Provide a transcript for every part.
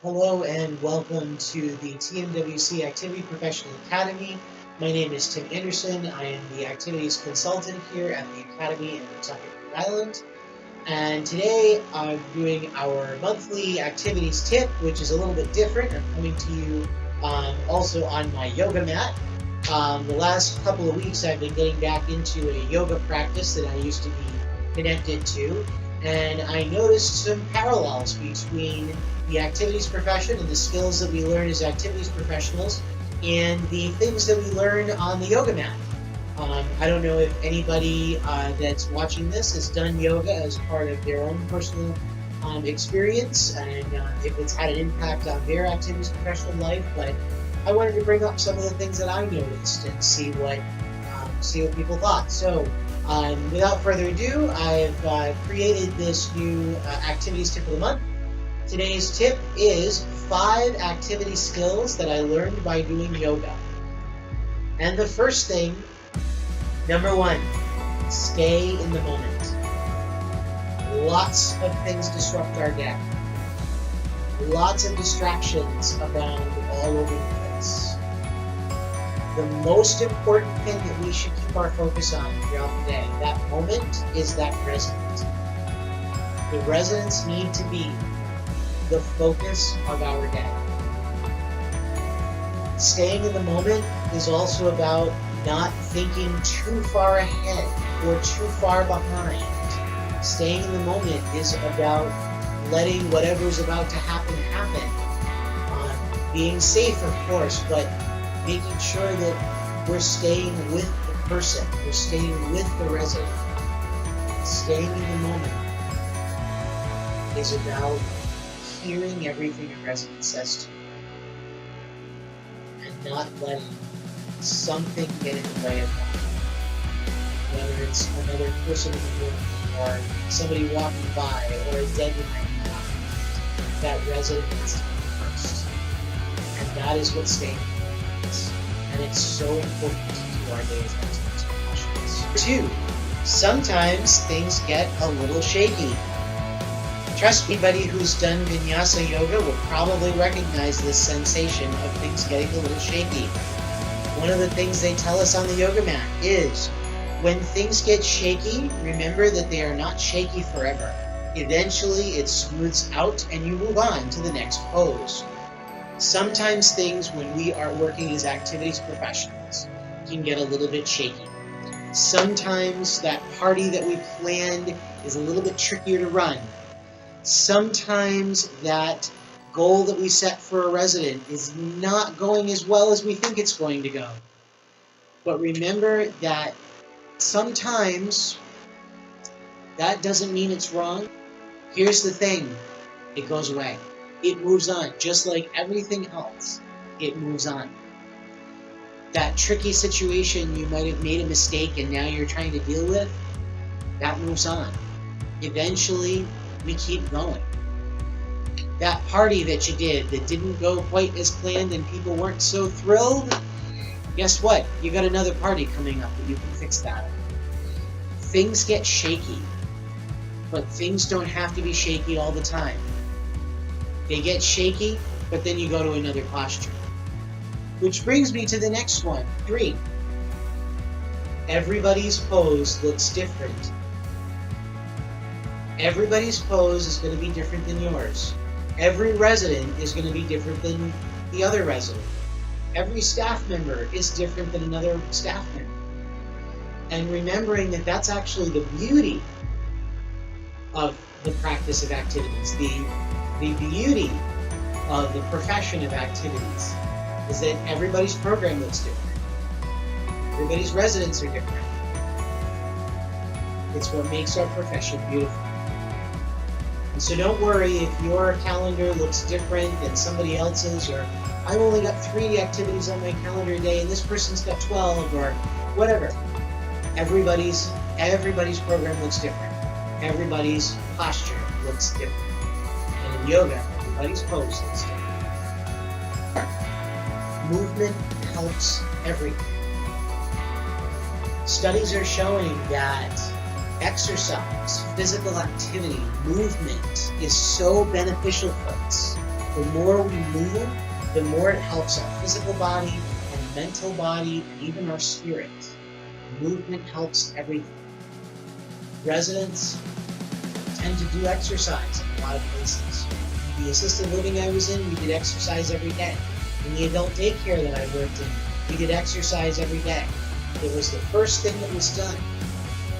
Hello and welcome to the TMWC Activity Professional Academy. My name is Tim Anderson. I am the activities consultant here at the Academy in Pawtucket, Rhode Island. And today I'm doing our monthly activities tip, which is a little bit different. I'm coming to you also on my yoga mat. The last couple of weeks I've been getting back into a yoga practice that I used to be connected to. And I noticed some parallels between the activities profession and the skills that we learn as activities professionals and the things that we learn on the yoga mat. I don't know if anybody that's watching this has done yoga as part of their own personal experience and if it's had an impact on their activities professional life, but I wanted to bring up some of the things that I noticed and see what people thought. So without further ado, I've created this new activities tip of the month. Today's tip is 5 activity skills that I learned by doing yoga. And the first thing, number 1, stay in the moment. Lots of things disrupt our day. Lots of distractions abound all over the place. The most important thing that we should keep our focus on throughout the day, that moment, is that resident. The residents need to be the focus of our day. Staying in the moment is also about not thinking too far ahead or too far behind. Staying in the moment is about letting whatever's about to happen happen. Being safe, of course, but making sure that we're staying with the person, we're staying with the resident. Staying in the moment is about hearing everything a resident says to you and not letting something get in the way of that. Whether it's another person in the room or somebody walking by or a deadline that resident needs to be first. And that is what staying is. And it's so important to our days as professionals. 2, sometimes things get a little shaky. Trust me, anybody who's done vinyasa yoga will probably recognize this sensation of things getting a little shaky. One of the things they tell us on the yoga mat is, when things get shaky, remember that they are not shaky forever. Eventually it smooths out and you move on to the next pose. Sometimes things, when we are working as activities professionals, can get a little bit shaky. Sometimes that party that we planned is a little bit trickier to run. Sometimes that goal that we set for a resident is not going as well as we think it's going to go. But remember that sometimes that doesn't mean it's wrong. Here's the thing, it goes away. It moves on, just like everything else, it moves on. That tricky situation you might have made a mistake and now you're trying to deal with, that moves on. Eventually, we keep going. That party that you did that didn't go quite as planned and people weren't so thrilled, guess what? You got another party coming up and you can fix that. Things get shaky, but things don't have to be shaky all the time. They get shaky, but then you go to another posture. Which brings me to the next one, 3. Everybody's pose looks different. Everybody's pose is going to be different than yours. Every resident is going to be different than the other resident. Every staff member is different than another staff member. And remembering that that's actually the beauty of the practice of activities, the beauty of the profession of activities, is that everybody's program looks different. Everybody's residents are different. It's what makes our profession beautiful. And so don't worry if your calendar looks different than somebody else's, or I've only got 3 activities on my calendar today and this person's got 12, or whatever. Everybody's program looks different. Everybody's posture looks different. And in yoga, everybody's pose looks different. Movement helps everything. Studies are showing that exercise, physical activity, movement is so beneficial for us. The more we move, the more it helps our physical body, our mental body, and even our spirit. Movement helps everything. Residents tend to do exercise in a lot of places. The assisted living I was in, we did exercise every day. In the adult daycare that I worked in, we did exercise every day. It was the first thing that was done.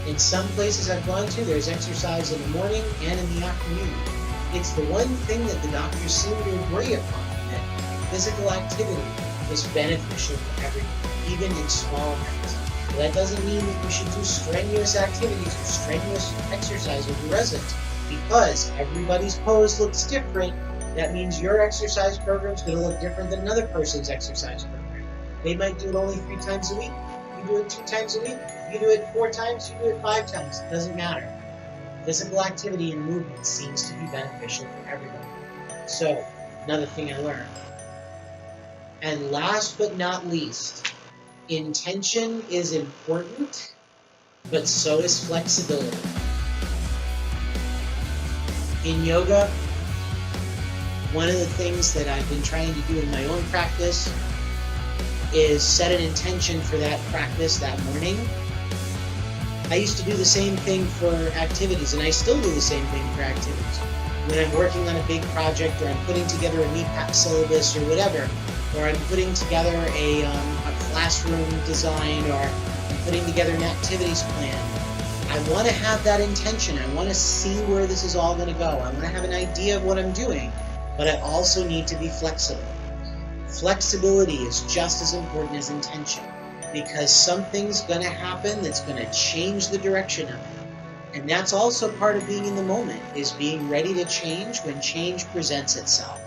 In some places I've gone to, there's exercise in the morning and in the afternoon. It's the one thing that the doctors seem to agree upon, that physical activity is beneficial for everyone, even in small amounts. But that doesn't mean that you should do strenuous activities or strenuous exercise with your residents, because everybody's pose looks different. That means your exercise program is going to look different than another person's exercise program. They might do it only 3 times a week. You do it 2 times a week. You do it 4 times. You do it 5 times. It doesn't matter. Physical activity and movement seems to be beneficial for everyone. So, another thing I learned. And last but not least, intention is important, but so is flexibility. In yoga, one of the things that I've been trying to do in my own practice is set an intention for that practice that morning. I used to do the same thing for activities, and I still do the same thing for activities. When I'm working on a big project, or I'm putting together a NEPAP syllabus or whatever, or I'm putting together a classroom design, or I'm putting together an activities plan, I want to have that intention. I want to see where this is all going to go. I want to have an idea of what I'm doing, but I also need to be flexible. Flexibility is just as important as intention, because something's going to happen that's going to change the direction of it. And that's also part of being in the moment, is being ready to change when change presents itself.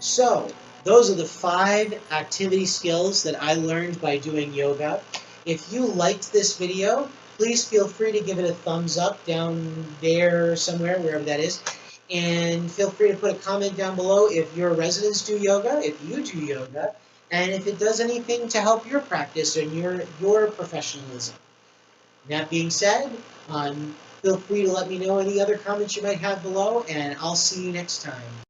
So, those are the 5 activity skills that I learned by doing yoga. If you liked this video, please feel free to give it a thumbs up down there somewhere, wherever that is. And feel free to put a comment down below if your residents do yoga, if you do yoga, and if it does anything to help your practice and your professionalism. That being said, feel free to let me know any other comments you might have below, and I'll see you next time.